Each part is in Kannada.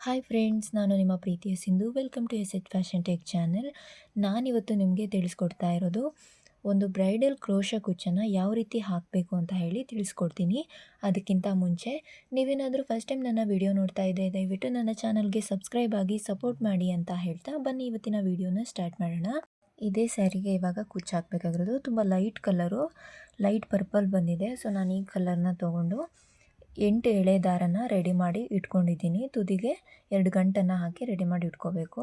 ಹಾಯ್ ಫ್ರೆಂಡ್ಸ್, ನಾನು ನಿಮ್ಮ ಪ್ರೀತಿಯ Sindhu. Welcome to S H fashion tech channel. ನಾನಿವತ್ತು ನಿಮಗೆ ತಿಳಿಸ್ಕೊಡ್ತಾ ಇರೋದು ಒಂದು ಬ್ರೈಡಲ್ ಕ್ರೋಶ ಕುಚ್ಚನ್ನು ಯಾವ ರೀತಿ ಹಾಕಬೇಕು ಅಂತ ಹೇಳಿ ತಿಳಿಸ್ಕೊಡ್ತೀನಿ. ಅದಕ್ಕಿಂತ ಮುಂಚೆ ನೀವೇನಾದರೂ ಫಸ್ಟ್ ಟೈಮ್ ನನ್ನ ವಿಡಿಯೋ ನೋಡ್ತಾ ಇದ್ದರೆ ದಯವಿಟ್ಟು ನನ್ನ ಚಾನಲ್ಗೆ ಸಬ್ಸ್ಕ್ರೈಬ್ ಆಗಿ ಸಪೋರ್ಟ್ ಮಾಡಿ ಅಂತ ಹೇಳ್ತಾ ಬನ್ನಿ ಇವತ್ತಿನ ವಿಡಿಯೋನ ಸ್ಟಾರ್ಟ್ ಮಾಡೋಣ. ಇದೇ ಸ್ಯಾರಿಗೆ ಇವಾಗ ಕುಚ್ಚು ಹಾಕಬೇಕಾಗಿರೋದು. ತುಂಬ ಲೈಟ್ ಕಲರು, ಲೈಟ್ ಪರ್ಪಲ್ ಬಂದಿದೆ. ಸೊ ನಾನು ಈ ಕಲರ್ನ ತೊಗೊಂಡು 8 ಎಳೆ ದಾರನ ರೆಡಿ ಮಾಡಿ ಇಟ್ಕೊಂಡಿದ್ದೀನಿ. ತುದಿಗೆ 2 ಗಂಟನ್ನು ಹಾಕಿ ರೆಡಿ ಮಾಡಿ ಇಟ್ಕೋಬೇಕು.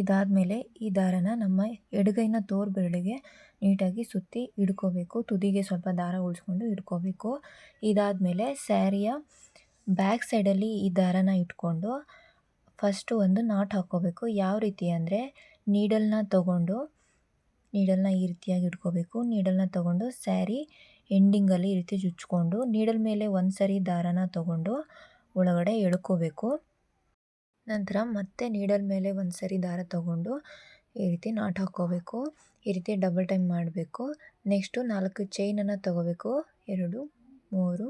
ಇದಾದಮೇಲೆ ಈ ದಾರನ ನಮ್ಮ ಎಡಗೈನ ತೋರು ಬೆರಳಿಗೆ ನೀಟಾಗಿ ಸುತ್ತಿ ಇಡ್ಕೋಬೇಕು. ತುದಿಗೆ ಸ್ವಲ್ಪ ದಾರ ಉಳಿಸ್ಕೊಂಡು ಇಟ್ಕೋಬೇಕು. ಇದಾದಮೇಲೆ ಸ್ಯಾರಿಯ ಬ್ಯಾಕ್ ಸೈಡಲ್ಲಿ ಈ ದಾರನ ಇಟ್ಕೊಂಡು ಫಸ್ಟು ಒಂದು ನಾಟ್ ಹಾಕ್ಕೋಬೇಕು. ಯಾವ ರೀತಿ ಅಂದರೆ ನೀಡಲ್ನ ಈ ರೀತಿಯಾಗಿ ಇಟ್ಕೋಬೇಕು. ನೀಡಲ್ನ ತೊಗೊಂಡು ಸ್ಯಾರಿ ಎಂಡಿಂಗಲ್ಲಿ ಈ ರೀತಿ ಚುಚ್ಕೊಂಡು ನೀಡಲ್ ಮೇಲೆ ಒಂದು ಸರಿ ದಾರನ ತೊಗೊಂಡು ಒಳಗಡೆ ಎಳ್ಕೋಬೇಕು. ನಂತರ ಮತ್ತೆ ನೀಡಲ್ ಮೇಲೆ ಒಂದು ಸರಿ ದಾರ ತೊಗೊಂಡು ಈ ರೀತಿ ನಾಟ್ ಹಾಕ್ಕೋಬೇಕು. ಈ ರೀತಿ ಡಬಲ್ ಟೈಮ್ ಮಾಡಬೇಕು. ನೆಕ್ಸ್ಟು 4 ಚೈನನ್ನು ತೊಗೋಬೇಕು. 2 3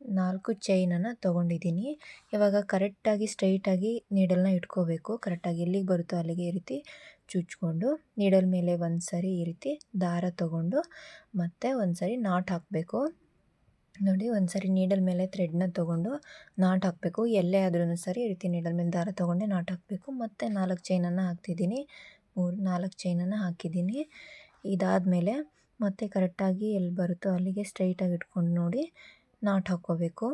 4 ಚೈನನ್ನು ತೊಗೊಂಡಿದ್ದೀನಿ. ಇವಾಗ ಕರೆಕ್ಟಾಗಿ ಸ್ಟ್ರೈಟಾಗಿ ನೀಡಲ್ನ ಇಟ್ಕೋಬೇಕು. ಕರೆಕ್ಟಾಗಿ ಎಲ್ಲಿಗೆ ಬರುತ್ತೋ ಅಲ್ಲಿಗೆ ಈ ರೀತಿ ಚುಚ್ಕೊಂಡು ನೀಡಲ್ ಮೇಲೆ ಒಂದು ಸರಿ ಈ ರೀತಿ ದಾರ ತೊಗೊಂಡು ಮತ್ತೆ ಒಂದು ಸರಿ ನಾಟ್ ಹಾಕಬೇಕು. ನೋಡಿ, ಒಂದು ಸರಿ ನೀಡಲ್ ಮೇಲೆ ಥ್ರೆಡ್ನ ತೊಗೊಂಡು ನಾಟ್ ಹಾಕಬೇಕು. ಎಲ್ಲೇ ಆದ್ರೂ ಸರಿ ಈ ರೀತಿ ನೀಡಲ್ ಮೇಲೆ ದಾರ ತೊಗೊಂಡೆ ನಾಟ್ ಹಾಕಬೇಕು. ಮತ್ತು 4 ಚೈನನ್ನು ಹಾಕ್ತಿದ್ದೀನಿ. 4 ಚೈನನ್ನು ಹಾಕಿದ್ದೀನಿ. ಇದಾದಮೇಲೆ ಮತ್ತೆ ಕರೆಕ್ಟಾಗಿ ಎಲ್ಲಿ ಬರುತ್ತೋ ಅಲ್ಲಿಗೆ ಸ್ಟ್ರೈಟಾಗಿ ಇಟ್ಕೊಂಡು ನೋಡಿ ನಾಟ್ ಹಾಕ್ಕೋಬೇಕು.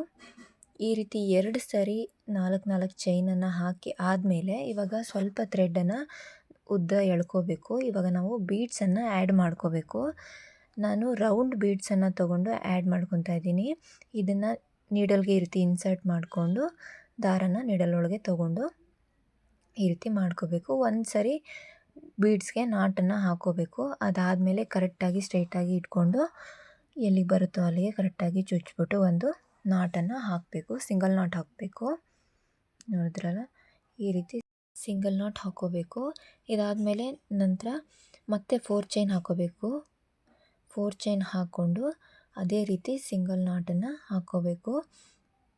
ಈ ರೀತಿ 2 ಸರಿ 4 ಚೈನನ್ನು ಹಾಕಿ ಆದಮೇಲೆ ಇವಾಗ ಸ್ವಲ್ಪ ಥ್ರೆಡನ್ನು ಉದ್ದ ಎಳ್ಕೋಬೇಕು. ಇವಾಗ ನಾವು ಬೀಡ್ಸನ್ನು ಆ್ಯಡ್ ಮಾಡ್ಕೋಬೇಕು. ನಾನು ರೌಂಡ್ ಬೀಡ್ಸನ್ನು ತೊಗೊಂಡು ಆ್ಯಡ್ ಮಾಡ್ಕೊತಾ ಇದ್ದೀನಿ. ಇದನ್ನು ನೀಡಲ್ಗೆ ಈ ರೀತಿ ಇನ್ಸರ್ಟ್ ಮಾಡಿಕೊಂಡು ದಾರನ ನೀಡಲ್ ಒಳಗೆ ತೊಗೊಂಡು ಈ ರೀತಿ ಮಾಡ್ಕೋಬೇಕು. ಒಂದು ಸರಿ ಬೀಡ್ಸ್ಗೆ ನಾಟನ್ನು ಹಾಕ್ಕೋಬೇಕು. ಅದಾದಮೇಲೆ ಕರೆಕ್ಟಾಗಿ ಸ್ಟ್ರೈಟಾಗಿ ಇಟ್ಕೊಂಡು ಎಲ್ಲಿಗೆ ಬರುತ್ತೋ ಅಲ್ಲಿಗೆ ಕರೆಕ್ಟಾಗಿ ಚುಚ್ಚಿಬಿಟ್ಟು ಒಂದು ನಾಟನ್ನು ಹಾಕಬೇಕು. ಸಿಂಗಲ್ ನಾಟ್ ಹಾಕಬೇಕು. ನೋಡಿದ್ರಲ್ಲ, ಈ ರೀತಿ ಸಿಂಗಲ್ ನಾಟ್ ಹಾಕ್ಕೋಬೇಕು. ಇದಾದಮೇಲೆ ನಂತರ ಮತ್ತೆ 4 ಚೈನ್ ಹಾಕ್ಕೋಬೇಕು. 4 ಚೈನ್ ಹಾಕ್ಕೊಂಡು ಅದೇ ರೀತಿ ಸಿಂಗಲ್ ನಾಟನ್ನು ಹಾಕ್ಕೋಬೇಕು.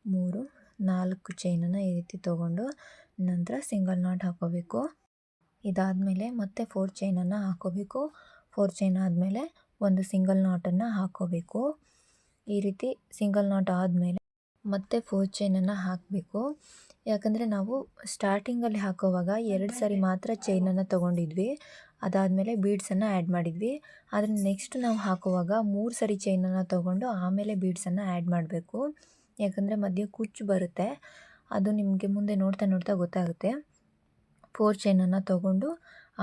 3 4 ಚೈನನ್ನು ಈ ರೀತಿ ತೊಗೊಂಡು ನಂತರ ಸಿಂಗಲ್ ನಾಟ್ ಹಾಕ್ಕೋಬೇಕು. ಇದಾದಮೇಲೆ ಮತ್ತೆ 4 ಚೈನನ್ನು ಹಾಕ್ಕೋಬೇಕು. 4 ಚೈನ್ ಆದಮೇಲೆ ಒಂದು ಸಿಂಗಲ್ ನಾಟನ್ನು ಹಾಕ್ಕೋಬೇಕು. ಈ ರೀತಿ ಸಿಂಗಲ್ ನಾಟ್ ಆದಮೇಲೆ ಮತ್ತೆ 4 ಚೈನನ್ನು ಹಾಕಬೇಕು. ಯಾಕಂದರೆ ನಾವು ಸ್ಟಾರ್ಟಿಂಗಲ್ಲಿ ಹಾಕೋವಾಗ 2 ಸರಿ ಮಾತ್ರ ಚೈನನ್ನು ತೊಗೊಂಡಿದ್ವಿ. ಅದಾದಮೇಲೆ ಬೀಡ್ಸನ್ನು ಆ್ಯಡ್ ಮಾಡಿದ್ವಿ. ಆದರೆ ನೆಕ್ಸ್ಟ್ ನಾವು ಹಾಕುವಾಗ 3 ಸರಿ ಚೈನನ್ನು ತೊಗೊಂಡು ಆಮೇಲೆ ಬೀಡ್ಸನ್ನು ಆ್ಯಡ್ ಮಾಡಬೇಕು. ಯಾಕಂದರೆ ಮಧ್ಯೆ ಕುಚ್ಚು ಬರುತ್ತೆ. ಅದು ನಿಮಗೆ ಮುಂದೆ ನೋಡ್ತಾ ಗೊತ್ತಾಗುತ್ತೆ. 4 ಚೈನನ್ನು ತೊಗೊಂಡು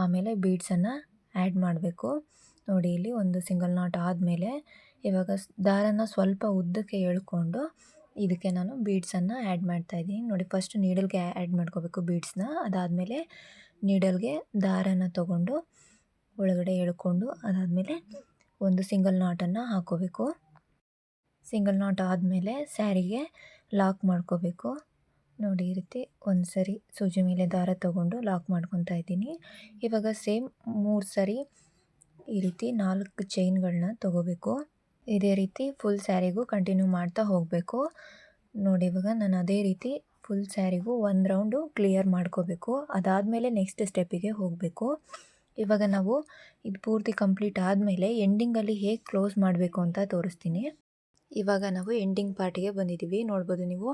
ಆಮೇಲೆ ಬೀಡ್ಸನ್ನು ಆ್ಯಡ್ ಮಾಡಬೇಕು. ನೋಡಿ, ಇಲ್ಲಿ ಒಂದು ಸಿಂಗಲ್ ನಾಟ್ ಆದಮೇಲೆ ಇವಾಗ ದಾರನ ಸ್ವಲ್ಪ ಉದ್ದಕ್ಕೆ ಎಳ್ಕೊಂಡು ಇದಕ್ಕೆ ನಾನು ಬೀಡ್ಸನ್ನು ಆ್ಯಡ್ ಮಾಡ್ತಾಯಿದ್ದೀನಿ. ನೋಡಿ, ಫಸ್ಟ್ ನೀಡಲ್ಗೆ ಆ್ಯಡ್ ಮಾಡ್ಕೋಬೇಕು ಬೀಡ್ಸ್ನ. ಅದಾದಮೇಲೆ ನೀಡಲ್ಗೆ ದಾರನ ತೊಗೊಂಡು ಒಳಗಡೆ ಎಳ್ಕೊಂಡು ಅದಾದಮೇಲೆ ಒಂದು ಸಿಂಗಲ್ ನಾಟನ್ನು ಹಾಕ್ಕೋಬೇಕು. ಸಿಂಗಲ್ ನಾಟ್ ಆದಮೇಲೆ ಸ್ಯಾರಿಗೆ ಲಾಕ್ ಮಾಡ್ಕೋಬೇಕು. ನೋಡಿ, ಈ ರೀತಿ ಒಂದು ಸರಿ ಸೂಜಿ ಮೇಲೆ ದಾರ ತೊಗೊಂಡು ಲಾಕ್ ಮಾಡ್ಕೊತಾ ಇದ್ದೀನಿ. ಇವಾಗ ಸೇಮ್ 3 ಸರಿ ಈ ರೀತಿ 4 ಚೈನ್ಗಳನ್ನ ತೊಗೋಬೇಕು. ಇದೇ ರೀತಿ ಫುಲ್ ಸ್ಯಾರಿಗೂ ಕಂಟಿನ್ಯೂ ಮಾಡ್ತಾ ಹೋಗಬೇಕು. ನೋಡಿ, ಇವಾಗ ನಾನು ಅದೇ ರೀತಿ ಫುಲ್ ಸ್ಯಾರಿಗೂ ಒಂದು ರೌಂಡು ಕ್ಲಿಯರ್ ಮಾಡ್ಕೋಬೇಕು. ಅದಾದಮೇಲೆ ನೆಕ್ಸ್ಟ್ ಸ್ಟೆಪ್ಪಿಗೆ ಹೋಗಬೇಕು. ಇವಾಗ ನಾವು ಇದು ಪೂರ್ತಿ ಕಂಪ್ಲೀಟ್ ಆದಮೇಲೆ ಎಂಡಿಂಗಲ್ಲಿ ಹೇಗೆ ಕ್ಲೋಸ್ ಮಾಡಬೇಕು ಅಂತ ತೋರಿಸ್ತೀನಿ. ಇವಾಗ ನಾವು ಎಂಡಿಂಗ್ ಪಾರ್ಟಿಗೆ ಬಂದಿದ್ದೀವಿ. ನೋಡ್ಬೋದು ನೀವು,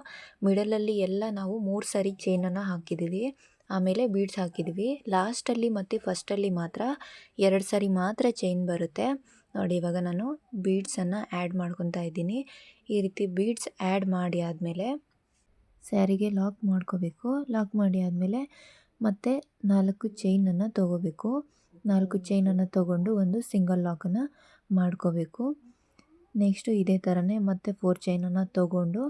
ಮಿಡಲಲ್ಲಿ ಎಲ್ಲ ನಾವು 3 ಸರಿ ಚೈನನ್ನು ಹಾಕಿದ್ದೀವಿ. ಆಮೇಲೆ ಬೀಡ್ಸ್ ಹಾಕಿದ್ವಿ. ಲಾಸ್ಟಲ್ಲಿ ಮತ್ತು ಫಸ್ಟಲ್ಲಿ ಮಾತ್ರ 2 ಸರಿ ಮಾತ್ರ ಚೈನ್ ಬರುತ್ತೆ. ನೋಡಿ, ಇವಾಗ ನಾನು ಬೀಡ್ಸನ್ನು ಆ್ಯಡ್ ಮಾಡ್ಕೊತಾ ಇದ್ದೀನಿ. ಈ ರೀತಿ ಬೀಡ್ಸ್ ಆ್ಯಡ್ ಮಾಡಿ ಆದಮೇಲೆ ಸ್ಯಾರಿಗೆ ಲಾಕ್ ಮಾಡ್ಕೋಬೇಕು. ಲಾಕ್ ಮಾಡಿ ಆದಮೇಲೆ ಮತ್ತೆ 4 ಚೈನನ್ನು ತೊಗೋಬೇಕು. 4 ಚೈನನ್ನು ತೊಗೊಂಡು ಒಂದು ಸಿಂಗಲ್ ಲಾಕನ್ನು ಮಾಡ್ಕೋಬೇಕು. ನೆಕ್ಸ್ಟು ಇದೇ ಥರನೇ ಮತ್ತೆ 4 ಚೈನನ್ನು ತೊಗೊಂಡು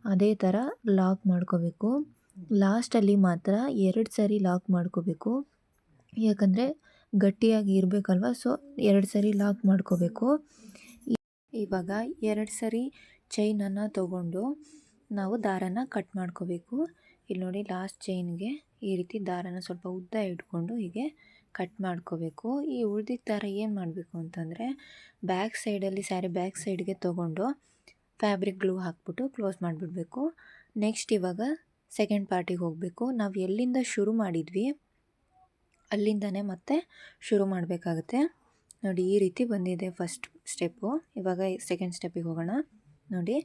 ಅದೇ ಥರ ಲಾಕ್ ಮಾಡ್ಕೋಬೇಕು. ಲಾಸ್ಟಲ್ಲಿ ಮಾತ್ರ 2 ಸರಿ ಲಾಕ್ ಮಾಡ್ಕೋಬೇಕು. ಯಾಕಂದರೆ ಗಟ್ಟಿಯಾಗಿ ಇರಬೇಕಲ್ವ, ಸೊ 2 ಸರಿ ಲಾಕ್ ಮಾಡ್ಕೋಬೇಕು. ಇವಾಗ 2 ಸರಿ ಚೈನನ್ನು ತೊಗೊಂಡು ನಾವು ದಾರನ ಕಟ್ ಮಾಡ್ಕೋಬೇಕು. ಇಲ್ಲಿ ನೋಡಿ, ಲಾಸ್ಟ್ ಚೈನ್ಗೆ ಈ ರೀತಿ ದಾರನ ಸ್ವಲ್ಪ ಉದ್ದ ಇಟ್ಕೊಂಡು ಹೀಗೆ ಕಟ್ ಮಾಡ್ಕೋಬೇಕು. ಈ ಉಳಿದಿದ್ದ ದಾರ ಏನು ಮಾಡಬೇಕು ಅಂತಂದರೆ ಬ್ಯಾಕ್ ಸೈಡಲ್ಲಿ ಸ್ಯಾರಿ ಬ್ಯಾಕ್ ಸೈಡ್ಗೆ ತೊಗೊಂಡು ಫ್ಯಾಬ್ರಿಕ್ ಗ್ಲೂ ಹಾಕ್ಬಿಟ್ಟು ಕ್ಲೋಸ್ ಮಾಡಿಬಿಡಬೇಕು. ನೆಕ್ಸ್ಟ್ ಇವಾಗ ಸೆಕೆಂಡ್ ಪಾರ್ಟಿಗೆ ಹೋಗಬೇಕು. ನಾವು ಎಲ್ಲಿಂದ ಶುರು ಮಾಡಿದ್ವಿ ಅಲ್ಲಿಂದನೇ ಮತ್ತೆ ಶುರು ಮಾಡಬೇಕಾಗುತ್ತೆ. ನೋಡಿ ಈ ರೀತಿ ಬಂದಿದೆ ಫಸ್ಟ್ ಸ್ಟೆಪ್ಪು. ಇವಾಗ ಸೆಕೆಂಡ್ ಸ್ಟೆಪ್ಪಿಗೆ ಹೋಗೋಣ. ನೋಡಿ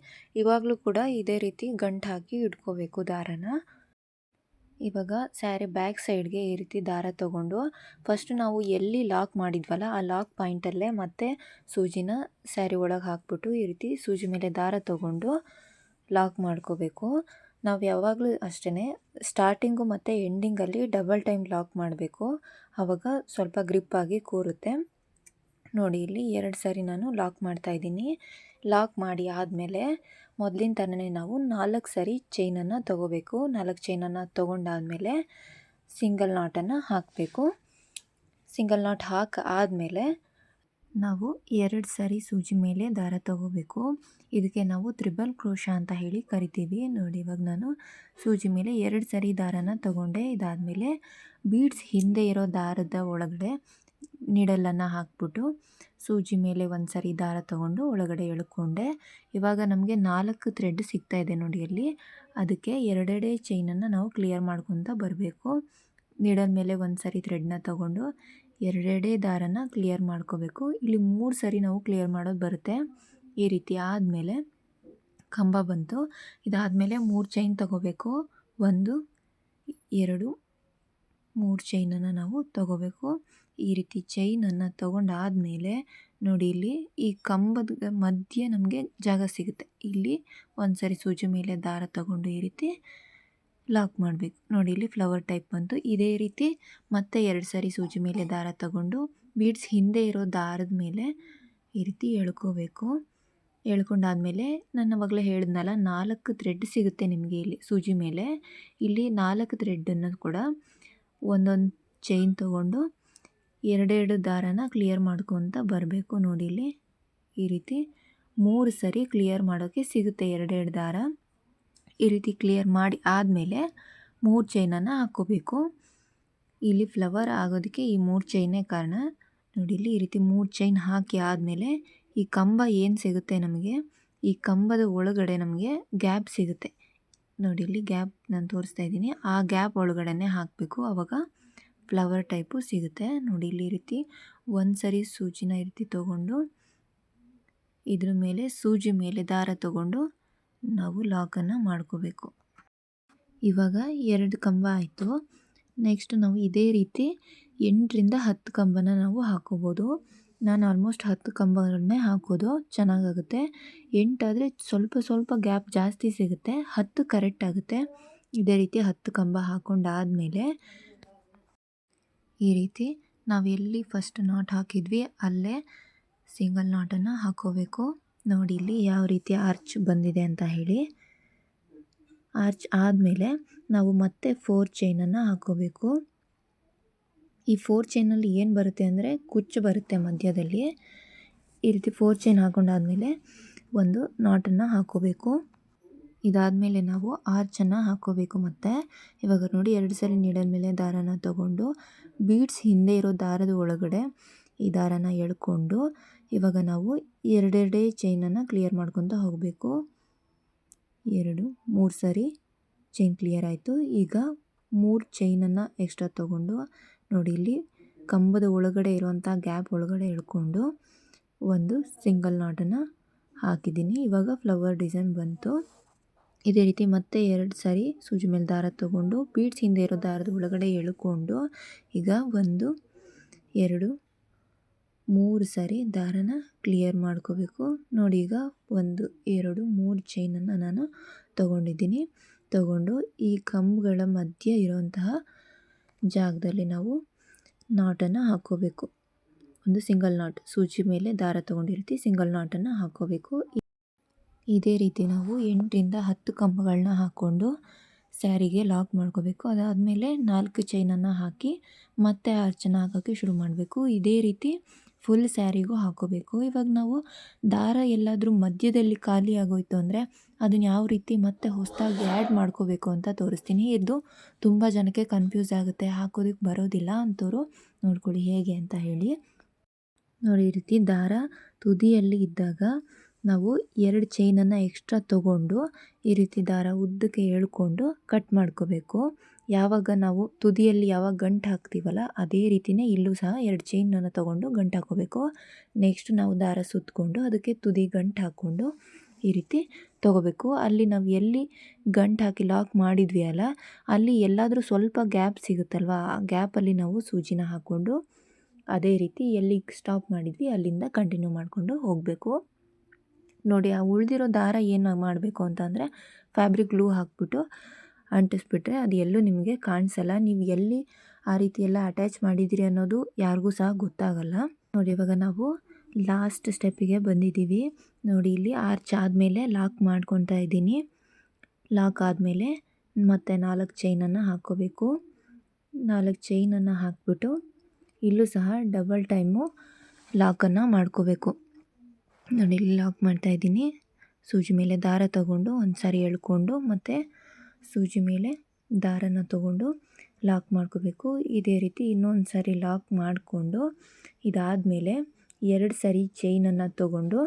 ಇವಾಗಲೂ ಕೂಡ ಇದೇ ರೀತಿ ಗಂಟು ಹಾಕಿ ಇಟ್ಕೋಬೇಕು ದಾರನ. ಇವಾಗ ಸ್ಯಾರಿ ಬ್ಯಾಕ್ ಸೈಡ್ಗೆ ಈ ರೀತಿ ದಾರ ತಗೊಂಡು ಫಸ್ಟ್ ನಾವು ಎಲ್ಲಿ ಲಾಕ್ ಮಾಡಿದ್ವಲ್ಲ ಆ ಲಾಕ್ ಪಾಯಿಂಟಲ್ಲೇ ಮತ್ತೆ ಸೂಜಿನ ಸ್ಯಾರಿ ಒಳಗೆ ಹಾಕ್ಬಿಟ್ಟು ಈ ರೀತಿ ಸೂಜಿ ಮೇಲೆ ದಾರ ತಗೊಂಡು ಲಾಕ್ ಮಾಡ್ಕೋಬೇಕು. ನಾವು ಯಾವಾಗಲೂ ಅಷ್ಟೇ ಸ್ಟಾರ್ಟಿಂಗು ಮತ್ತು ಎಂಡಿಂಗಲ್ಲಿ ಡಬಲ್ ಟೈಮ್ ಲಾಕ್ ಮಾಡಬೇಕು. ಆವಾಗ ಸ್ವಲ್ಪ ಗ್ರಿಪ್ಪಾಗಿ ಕೂರುತ್ತೆ. ನೋಡಿ ಇಲ್ಲಿ 2 ಸಾರಿ ನಾನು ಲಾಕ್ ಮಾಡ್ತಾಯಿದ್ದೀನಿ. ಲಾಕ್ ಮಾಡಿ ಆದಮೇಲೆ ಮೊದಲಿನ ಥರನೇ ನಾವು 4 ಸಾರಿ ಚೈನನ್ನು ತೊಗೋಬೇಕು. 4 ಚೈನನ್ನು ತೊಗೊಂಡಾದಮೇಲೆ ಸಿಂಗಲ್ ನಾಟನ್ನು ಹಾಕಬೇಕು. ಸಿಂಗಲ್ ನಾಟ್ ಆದಮೇಲೆ ನಾವು 2 ಸಾರಿ ಸೂಜಿ ಮೇಲೆ ದಾರ ತಗೋಬೇಕು. ಇದಕ್ಕೆ ನಾವು ತ್ರಿಬಲ್ ಕ್ರೋಶ ಅಂತ ಹೇಳಿ ಕರಿತೀವಿ. ನೋಡಿ ಇವಾಗ ನಾನು ಸೂಜಿ ಮೇಲೆ 2 ಸಾರಿ ದಾರನ ತಗೊಂಡೆ. ಇದಾದಮೇಲೆ ಬೀಡ್ಸ್ ಹಿಂದೆ ಇರೋ ದಾರದ ಒಳಗಡೆ ನೀಡಲನ್ನು ಹಾಕ್ಬಿಟ್ಟು ಸೂಜಿ ಮೇಲೆ ಒಂದು ಸಾರಿ ದಾರ ತಗೊಂಡು ಒಳಗಡೆ ಎಳ್ಕೊಂಡೆ. ಇವಾಗ ನಮಗೆ 4 ಥ್ರೆಡ್ ಸಿಗ್ತಾ ಇದೆ ನೋಡಿ ಅಲ್ಲಿ. ಅದಕ್ಕೆ ಎರಡೆರಡೇ ಚೈನನ್ನು ನಾವು ಕ್ಲಿಯರ್ ಮಾಡ್ಕೊತ ಬರಬೇಕು. ನೀಡಲ್ ಮೇಲೆ ಒಂದು ಸಾರಿ ಥ್ರೆಡ್ನ ತಗೊಂಡು ಎರಡೆರಡೇ ದಾರನ ಕ್ಲಿಯರ್ ಮಾಡ್ಕೋಬೇಕು. ಇಲ್ಲಿ 3 ಸಾರಿ ನಾವು ಕ್ಲಿಯರ್ ಮಾಡೋದು ಬರುತ್ತೆ. ಈ ರೀತಿ ಆದಮೇಲೆ ಕಂಬ ಬಂತು. ಇದಾದಮೇಲೆ 3 ಚೈನ್ ತಗೋಬೇಕು. 1 2 3 ಚೈನನ್ನು ನಾವು ತಗೋಬೇಕು. ಈ ರೀತಿ ಚೈನನ್ನು ತಗೊಂಡಾದಮೇಲೆ ನೋಡಿ ಇಲ್ಲಿ ಈ ಕಂಬದ ಮಧ್ಯೆ ನಮಗೆ ಜಾಗ ಸಿಗುತ್ತೆ. ಇಲ್ಲಿ ಒಂದು ಸಾರಿ ಸೂಜಿ ಮೇಲೆ ದಾರ ತಗೊಂಡು ಈ ರೀತಿ ಲಾಕ್ ಮಾಡಬೇಕು. ನೋಡಿ ಇಲ್ಲಿ ಫ್ಲವರ್ ಟೈಪ್ ಬಂತು. ಇದೇ ರೀತಿ ಮತ್ತೆ 2 ಸಾರಿ ಸೂಜಿ ಮೇಲೆ ದಾರ ತಗೊಂಡು ಬೀಡ್ಸ್ ಹಿಂದೆ ಇರೋ ದಾರದ ಮೇಲೆ ಈ ರೀತಿ ಎಳ್ಕೋಬೇಕು. ಎಳ್ಕೊಂಡಾದಮೇಲೆ ನಾನು ಅವಾಗಲೇ ಹೇಳಿದ್ನಲ್ಲ 4 ಥ್ರೆಡ್ ಸಿಗುತ್ತೆ ನಿಮಗೆ ಇಲ್ಲಿ ಸೂಜಿ ಮೇಲೆ. ಇಲ್ಲಿ 4 ಥ್ರೆಡ್ಡನ್ನು ಕೂಡ ಒಂದೊಂದು ಚೈನ್ ತೊಗೊಂಡು ಎರಡೆರಡು ದಾರನ ಕ್ಲಿಯರ್ ಮಾಡ್ಕೊತ ಬರಬೇಕು. ನೋಡಿ ಇಲ್ಲಿ ಈ ರೀತಿ 3 ಸಾರಿ ಕ್ಲಿಯರ್ ಮಾಡೋಕ್ಕೆ ಸಿಗುತ್ತೆ ಎರಡೆರಡು ದಾರ. ಈ ರೀತಿ ಕ್ಲಿಯರ್ ಮಾಡಿ ಆದಮೇಲೆ 3 ಚೈನನ್ನು ಹಾಕ್ಕೋಬೇಕು. ಇಲ್ಲಿ ಫ್ಲವರ್ ಆಗೋದಕ್ಕೆ ಈ 3 ಚೈನೇ ಕಾರಣ. ನೋಡಿ ಇಲ್ಲಿ ಈ ರೀತಿ 3 ಚೈನ್ ಹಾಕಿ ಆದಮೇಲೆ ಈ ಕಂಬ ಏನು ಸಿಗುತ್ತೆ ನಮಗೆ, ಈ ಕಂಬದ ಒಳಗಡೆ ನಮಗೆ ಗ್ಯಾಪ್ ಸಿಗುತ್ತೆ. ನೋಡಿ ಇಲ್ಲಿ ಗ್ಯಾಪ್ ನಾನು ತೋರಿಸ್ತಾ ಇದ್ದೀನಿ. ಆ ಗ್ಯಾಪ್ ಒಳಗಡೆ ಹಾಕಬೇಕು. ಆವಾಗ ಫ್ಲವರ್ ಟೈಪು ಸಿಗುತ್ತೆ. ನೋಡಿ ಇಲ್ಲಿ ಈ ರೀತಿ ಒಂದು ಸಾರಿ ಸೂಜಿನ ಈ ರೀತಿ ತೊಗೊಂಡು ಇದ್ರ ಮೇಲೆ ಸೂಜಿ ಮೇಲೆ ದಾರ ತಗೊಂಡು ನಾವು ಲಾಕನ್ನು ಮಾಡ್ಕೋಬೇಕು. ಇವಾಗ 2 ಕಂಬ ಆಯಿತು. ನೆಕ್ಸ್ಟ್ ನಾವು ಇದೇ ರೀತಿ 8ರಿಂದ 10 ಕಂಬನ ನಾವು ಹಾಕೋಬೋದು. ನಾನು ಆಲ್ಮೋಸ್ಟ್ 10 ಕಂಬಗಳನ್ನೇ ಹಾಕೋದು ಚೆನ್ನಾಗಾಗುತ್ತೆ. 8 ಆದರೆ ಸ್ವಲ್ಪ ಗ್ಯಾಪ್ ಜಾಸ್ತಿ ಸಿಗುತ್ತೆ. 10 ಕರೆಕ್ಟ್ ಆಗುತ್ತೆ. ಇದೇ ರೀತಿ 10 ಕಂಬ ಹಾಕೊಂಡಾದಮೇಲೆ ಈ ರೀತಿ ನಾವು ಎಲ್ಲಿ ಫಸ್ಟ್ ನಾಟ್ ಹಾಕಿದ್ವಿ ಅಲ್ಲೇ ಸಿಂಗಲ್ ನಾಟನ್ನು ಹಾಕೋಬೇಕು. ನೋಡಿ ಇಲ್ಲಿ ಯಾವ ರೀತಿ ಆರ್ಚ್ ಬಂದಿದೆ ಅಂತ ಹೇಳಿ. ಆರ್ಚ್ ಆದಮೇಲೆ ನಾವು ಮತ್ತೆ 4 ಚೈನನ್ನು ಹಾಕೋಬೇಕು. ಈ 4 ಚೈನಲ್ಲಿ ಏನು ಬರುತ್ತೆ ಅಂದರೆ ಕುಚ್ಚು ಬರುತ್ತೆ ಮಧ್ಯದಲ್ಲಿ. ಈ ರೀತಿ 4 ಚೈನ್ ಹಾಕೊಂಡಾದಮೇಲೆ ಒಂದು ನಾಟನ್ನು ಹಾಕೋಬೇಕು. ಇದಾದಮೇಲೆ ನಾವು ಆರ್ಚನ್ನು ಹಾಕೋಬೇಕು. ಮತ್ತು ಇವಾಗ ನೋಡಿ 2 ಸಾರಿ ನೀಡಲ್ ಮೇಲೆ ದಾರನ ತಗೊಂಡು ಬೀಡ್ಸ್ ಹಿಂದೆ ಇರೋ ದಾರದ ಒಳಗಡೆ ಈ ದಾರನ ಎಳ್ಕೊಂಡು ಇವಾಗ ನಾವು ಎರಡೆರಡೇ ಚೈನನ್ನು ಕ್ಲಿಯರ್ ಮಾಡ್ಕೊತ ಹೋಗಬೇಕು. 2 3 ಸಾರಿ ಚೈನ್ ಕ್ಲಿಯರ್ ಆಯಿತು. ಈಗ 3 ಚೈನನ್ನು ಎಕ್ಸ್ಟ್ರಾ ತೊಗೊಂಡು ನೋಡಿ ಇಲ್ಲಿ ಕಂಬದ ಒಳಗಡೆ ಇರುವಂಥ ಗ್ಯಾಪ್ ಒಳಗಡೆ ಎಳ್ಕೊಂಡು ಒಂದು ಸಿಂಗಲ್ ನಾಟನ್ನು ಹಾಕಿದ್ದೀನಿ. ಇವಾಗ ಫ್ಲವರ್ ಡಿಸೈನ್ ಬಂತು. ಇದೇ ರೀತಿ ಮತ್ತೆ 2 ಸಾರಿ ಸೂಜಿ ಮೇಲೆ ದಾರ ತಗೊಂಡು ಬೀಡ್ಸ್ ಹಿಂದೆ ಇರೋ ದಾರದ ಒಳಗಡೆ ಎಳ್ಕೊಂಡು ಈಗ 1 2 3 ಸಾರಿ ದಾರನ ಕ್ಲಿಯರ್ ಮಾಡ್ಕೋಬೇಕು. ನೋಡಿ ಈಗ 1 2 3 ಚೈನನ್ನು ನಾನು ತಗೊಂಡಿದ್ದೀನಿ. ತಗೊಂಡು ಈ ಕಂಬಗಳ ಮಧ್ಯೆ ಇರೋಂತಹ ಜಾಗದಲ್ಲಿ ನಾವು ನಾಟನ್ನು ಹಾಕ್ಕೋಬೇಕು. ಒಂದು ಸಿಂಗಲ್ ನಾಟ್ ಸೂಜಿ ಮೇಲೆ ದಾರ ತೊಗೊಂಡಿರ್ತೀವಿ, ಸಿಂಗಲ್ ನಾಟನ್ನು ಹಾಕ್ಕೋಬೇಕು. ಇದೇ ರೀತಿ ನಾವು 8ರಿಂದ 10 ಕಂಬಗಳನ್ನ ಹಾಕ್ಕೊಂಡು ಸ್ಯಾರಿಗೆ ಲಾಕ್ ಮಾಡ್ಕೋಬೇಕು. ಅದಾದಮೇಲೆ 4 ಚೈನನ್ನು ಹಾಕಿ ಮತ್ತೆ ಆರ್ಚನ್ನು ಹಾಕೋಕ್ಕೆ ಶುರು ಮಾಡಬೇಕು. ಇದೇ ರೀತಿ ಫುಲ್ ಸ್ಯಾರಿಗೂ ಹಾಕೋಬೇಕು. ಇವಾಗ ನಾವು ದಾರ ಎಲ್ಲಾದರೂ ಮಧ್ಯದಲ್ಲಿ ಖಾಲಿ ಆಗೋಯ್ತು ಅಂದರೆ ಅದನ್ನು ಯಾವ ರೀತಿ ಮತ್ತೆ ಹೊಸದಾಗಿ ಆ್ಯಡ್ ಮಾಡ್ಕೋಬೇಕು ಅಂತ ತೋರಿಸ್ತೀನಿ. ಇದು ತುಂಬ ಜನಕ್ಕೆ ಕನ್ಫ್ಯೂಸ್ ಆಗುತ್ತೆ, ಹಾಕೋದಕ್ಕೆ ಬರೋದಿಲ್ಲ ಅಂಥವ್ರು ನೋಡ್ಕೊಳ್ಳಿ ಹೇಗೆ ಅಂತ ಹೇಳಿ. ನೋಡಿ ಈ ರೀತಿ ದಾರ ತುದಿಯಲ್ಲಿ ಇದ್ದಾಗ ನಾವು 2 ಚೈನನ್ನು ಎಕ್ಸ್ಟ್ರಾ ತೊಗೊಂಡು ಈ ರೀತಿ ದಾರ ಉದ್ದಕ್ಕೆ ಎಳ್ಕೊಂಡು ಕಟ್ ಮಾಡ್ಕೋಬೇಕು. ಯಾವಾಗ ನಾವು ತುದಿಯಲ್ಲಿ ಯಾವಾಗ ಗಂಟು ಹಾಕ್ತೀವಲ್ಲ ಅದೇ ರೀತಿಯೇ ಇಲ್ಲೂ ಸಹ 2 ಚೈನನ್ನು ತೊಗೊಂಡು ಗಂಟು ಹಾಕ್ಕೋಬೇಕು. ನೆಕ್ಸ್ಟ್ ನಾವು ದಾರ ಸುತ್ತಕೊಂಡು ಅದಕ್ಕೆ ತುದಿ ಗಂಟು ಹಾಕ್ಕೊಂಡು ಈ ರೀತಿ ತೊಗೋಬೇಕು. ಅಲ್ಲಿ ನಾವು ಎಲ್ಲಿ ಗಂಟು ಹಾಕಿ ಲಾಕ್ ಮಾಡಿದ್ವಿ ಅಲ್ಲ, ಅಲ್ಲಿ ಎಲ್ಲಾದರೂ ಸ್ವಲ್ಪ ಗ್ಯಾಪ್ ಸಿಗುತ್ತಲ್ವ, ಆ ಗ್ಯಾಪಲ್ಲಿ ನಾವು ಸೂಜಿನ ಹಾಕ್ಕೊಂಡು ಅದೇ ರೀತಿ ಎಲ್ಲಿಗೆ ಸ್ಟಾಪ್ ಮಾಡಿದ್ವಿ ಅಲ್ಲಿಂದ ಕಂಟಿನ್ಯೂ ಮಾಡಿಕೊಂಡು ಹೋಗಬೇಕು. ನೋಡಿ, ಆ ಉಳಿದಿರೋ ದಾರ ಏನು ಮಾಡಬೇಕು ಅಂತಂದರೆ ಫ್ಯಾಬ್ರಿಕ್ ಗ್ಲೂ ಹಾಕ್ಬಿಟ್ಟು ಅಂಟಿಸ್ಬಿಟ್ರೆ ಅದು ಎಲ್ಲೂ ನಿಮಗೆ ಕಾಣಿಸಲ್ಲ. ನೀವು ಎಲ್ಲಿ ಆ ರೀತಿ ಎಲ್ಲ ಅಟ್ಯಾಚ್ ಮಾಡಿದ್ದೀರಿ ಅನ್ನೋದು ಯಾರಿಗೂ ಸಹ ಗೊತ್ತಾಗಲ್ಲ. ನೋಡಿ, ಇವಾಗ ನಾವು ಲಾಸ್ಟ್ ಸ್ಟೆಪ್ಪಿಗೆ ಬಂದಿದ್ದೀವಿ. ನೋಡಿ, ಇಲ್ಲಿ ಆರ್ಚ್ ಆದಮೇಲೆ ಲಾಕ್ ಮಾಡ್ಕೊತಾ ಇದ್ದೀನಿ. ಲಾಕ್ ಆದಮೇಲೆ ಮತ್ತೆ 4 ಚೈನನ್ನು ಹಾಕ್ಕೋಬೇಕು. 4 ಚೈನನ್ನು ಹಾಕ್ಬಿಟ್ಟು ಇಲ್ಲೂ ಸಹ ಡಬಲ್ ಟೈಮು ಲಾಕನ್ನು ಮಾಡ್ಕೋಬೇಕು. ನೋಡಿ, ಇಲ್ಲಿ ಲಾಕ್ ಮಾಡ್ತಾಯಿದ್ದೀನಿ. ಸೂಜಿ ಮೇಲೆ ದಾರ ತಗೊಂಡು ಒಂದು ಸಾರಿ ಎಳ್ಕೊಂಡು ಮತ್ತು ಸೂಜಿ ಮೇಲೆ ದಾರನ ತಗೊಂಡು ಲಾಕ್ ಮಾಡ್ಕೋಬೇಕು. ಇದೇ ರೀತಿ ಇನ್ನೊಂದು ಸಾರಿ ಲಾಕ್ ಮಾಡಿಕೊಂಡು ಇದಾದಮೇಲೆ 2 ಸಾರಿ ಚೈನನ್ನು ತಗೊಂಡು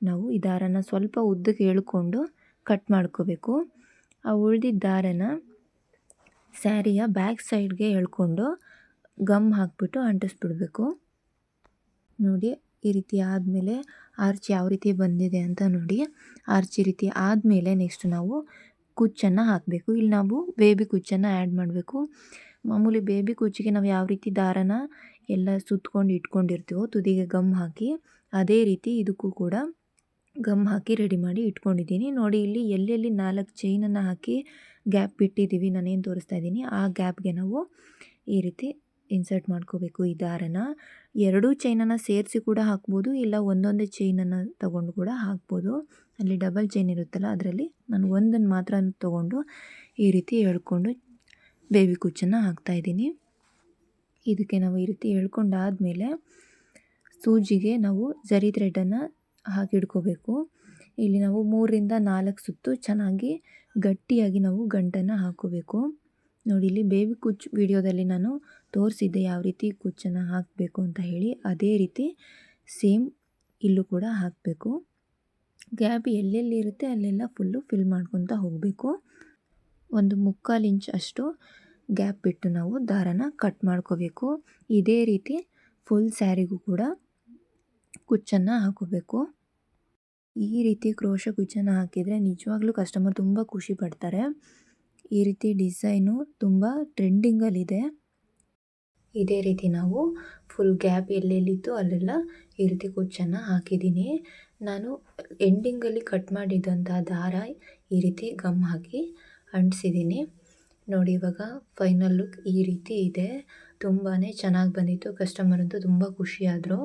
ನಾವು ಈ ದಾರನ ಸ್ವಲ್ಪ ಉದ್ದಕ್ಕೆ ಎಳ್ಕೊಂಡು ಕಟ್ ಮಾಡ್ಕೋಬೇಕು. ಆ ಉಳಿದಿದ್ದ ದಾರನ ಸ್ಯಾರಿಯ ಬ್ಯಾಕ್ ಸೈಡ್ಗೆ ಎಳ್ಕೊಂಡು ಗಮ್ ಹಾಕ್ಬಿಟ್ಟು ಅಂಟಿಸ್ಬಿಡ್ಬೇಕು. ನೋಡಿ, ಈ ರೀತಿ ಆದಮೇಲೆ ಆರ್ಚ್ ಯಾವ ರೀತಿ ಬಂದಿದೆ ಅಂತ ನೋಡಿ. ಆರ್ಚ್ ಈ ರೀತಿ ಆದಮೇಲೆ ನೆಕ್ಸ್ಟ್ ನಾವು ಕುಚ್ಚನ್ನು ಹಾಕಬೇಕು. ಇಲ್ಲಿ ನಾವು ಬೇಬಿ ಕುಚ್ಚನ್ನು ಆ್ಯಡ್ ಮಾಡಬೇಕು. ಮಾಮೂಲಿ ಬೇಬಿ ಕುಚ್ಚಿಗೆ ನಾವು ಯಾವ ರೀತಿ ದಾರನ ಎಲ್ಲ ಸುತ್ಕೊಂಡು ಇಟ್ಕೊಂಡಿರ್ತೀವೋ ತುದಿಗೆ ಗಮ್ ಹಾಕಿ, ಅದೇ ರೀತಿ ಇದಕ್ಕೂ ಕೂಡ ಗಮ್ ಹಾಕಿ ರೆಡಿ ಮಾಡಿ ಇಟ್ಕೊಂಡಿದ್ದೀನಿ. ನೋಡಿ, ಇಲ್ಲಿ ಎಲ್ಲೆಲ್ಲಿ 4 ಚೈನನ್ನು ಹಾಕಿ ಗ್ಯಾಪ್ ಬಿಟ್ಟಿದ್ದೀವಿ, ನಾನೇನು ತೋರಿಸ್ತಾ ಇದ್ದೀನಿ ಆ ಗ್ಯಾಪ್ಗೆ ನಾವು ಈ ರೀತಿ ಇನ್ಸರ್ಟ್ ಮಾಡ್ಕೋಬೇಕು ಈ ದಾರನ. 2 ಚೈನನ್ನು ಸೇರಿಸಿ ಕೂಡ ಹಾಕ್ಬೋದು, ಇಲ್ಲ ಒಂದೊಂದೇ ಚೈನನ್ನು ತಗೊಂಡು ಕೂಡ ಹಾಕ್ಬೋದು. ಅಲ್ಲಿ ಡಬಲ್ ಚೈನ್ ಇರುತ್ತಲ್ಲ ಅದರಲ್ಲಿ ನಾನು ಒಂದನ್ನು ಮಾತ್ರ ತೊಗೊಂಡು ಈ ರೀತಿ ಎಳ್ಕೊಂಡು ಬೇಬಿ ಕುಚ್ಚನ್ನು ಹಾಕ್ತಾಯಿದ್ದೀನಿ. ಇದಕ್ಕೆ ನಾವು ಈ ರೀತಿ ಎಳ್ಕೊಂಡಾದಮೇಲೆ ಸೂಜಿಗೆ ನಾವು ಜರಿ ಥ್ರೆಡನ್ನು ಹಾಕಿಡ್ಕೋಬೇಕು. ಇಲ್ಲಿ ನಾವು 3ರಿಂದ 4 ಸುತ್ತು ಚೆನ್ನಾಗಿ ಗಟ್ಟಿಯಾಗಿ ನಾವು ಗಂಟನ್ನು ಹಾಕೋಬೇಕು. ನೋಡಿ, ಇಲ್ಲಿ ಬೇಬಿ ಕುಚ್ಚು ವಿಡಿಯೋದಲ್ಲಿ ನಾನು ತೋರಿಸಿದ್ದೆ ಯಾವ ರೀತಿ ಕುಚ್ಚನ್ನು ಹಾಕಬೇಕು ಅಂತ ಹೇಳಿ, ಅದೇ ರೀತಿ ಸೇಮ್ ಇಲ್ಲೂ ಕೂಡ ಹಾಕಬೇಕು. ಗ್ಯಾಪ್ ಎಲ್ಲೆಲ್ಲಿ ಇರುತ್ತೆ ಅಲ್ಲೆಲ್ಲ ಫುಲ್ಲು ಫಿಲ್ ಮಾಡ್ಕೊತಾ ಹೋಗಬೇಕು. ಒಂದು 3/4 ಇಂಚ್ ಅಷ್ಟು ಗ್ಯಾಪ್ ಬಿಟ್ಟು ನಾವು ದಾರನ ಕಟ್ ಮಾಡ್ಕೋಬೇಕು. ಇದೇ ರೀತಿ ಫುಲ್ ಸ್ಯಾರಿಗೂ ಕೂಡ ಕುಚ್ಚನ್ನು ಹಾಕೋಬೇಕು. ಈ ರೀತಿ ಕ್ರೋಶ ಕುಚ್ಚನ್ನು ಹಾಕಿದರೆ ನಿಜವಾಗ್ಲೂ ಕಸ್ಟಮರ್ ತುಂಬ ಖುಷಿ ಪಡ್ತಾರೆ. ಈ ರೀತಿ ಡಿಸೈನು ತುಂಬ ಟ್ರೆಂಡಿಂಗಲ್ಲಿದೆ. ಇದೇ ರೀತಿ ನಾವು ಫುಲ್ ಗ್ಯಾಪ್ ಎಲ್ಲೆಲ್ಲಿತ್ತು ಅಲ್ಲೆಲ್ಲ ಈ ರೀತಿ ಕುಚ್ಚನ್ನು ಹಾಕಿದ್ದೀನಿ. ನಾನು ಎಂಡಿಂಗಲ್ಲಿ ಕಟ್ ಮಾಡಿದ್ದಂಥ ದಾರ ಈ ರೀತಿ ಗಮ್ ಹಾಕಿ ಅಂಟಿಸಿದ್ದೀನಿ. ನೋಡಿ, ಇವಾಗ ಫೈನಲ್ ಲುಕ್ ಈ ರೀತಿ ಇದೆ. ತುಂಬಾ ಚೆನ್ನಾಗಿ ಬಂದಿತ್ತು. ಕಸ್ಟಮರ್ ಅಂತೂ ತುಂಬ ಖುಷಿಯಾದರು.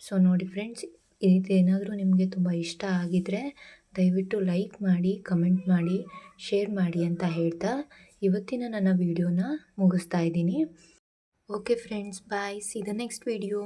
ಸೊ ನೋಡಿ ಫ್ರೆಂಡ್ಸ್, ಇದೇನಾದರೂ ನಿಮಗೆ ತುಂಬ ಇಷ್ಟ ಆಗಿದ್ದರೆ ದಯವಿಟ್ಟು ಲೈಕ್ ಮಾಡಿ, ಕಮೆಂಟ್ ಮಾಡಿ, ಶೇರ್ ಮಾಡಿ ಅಂತ ಹೇಳ್ತಾ ಇವತ್ತಿನ ನನ್ನ ವಿಡಿಯೋನ ಮುಗಿಸ್ತಾ ಇದ್ದೀನಿ. Okay friends, bye. See the next video.